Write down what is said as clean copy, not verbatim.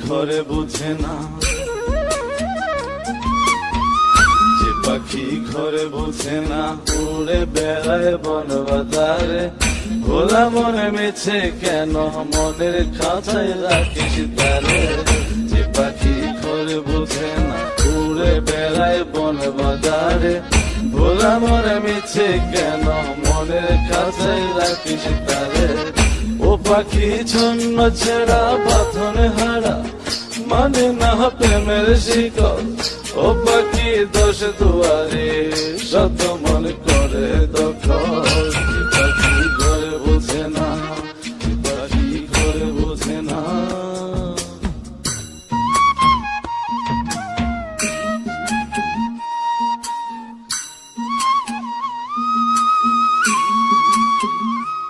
ঘরে বুঝে না, যে পাখি ঘরে বুঝে না, উড়ে বেড়ায় বন বাজারে। ভোলা মনে মেছে কেন মনের খাঁচায় রাখিস তারে। যে পাখি ঘরে বুঝে না, উড়ে বেড়ায় বন বাজারে। ভোলা মনে মেছে কেন মনের খাঁচায় রাখিস তারে। ও পাখি ছন্ন ছেড়া বাঁধনে হারা, মানে না প্রেমের শিকল। ও পাখি দোষ দুয়ারে, শত মন করে দখল।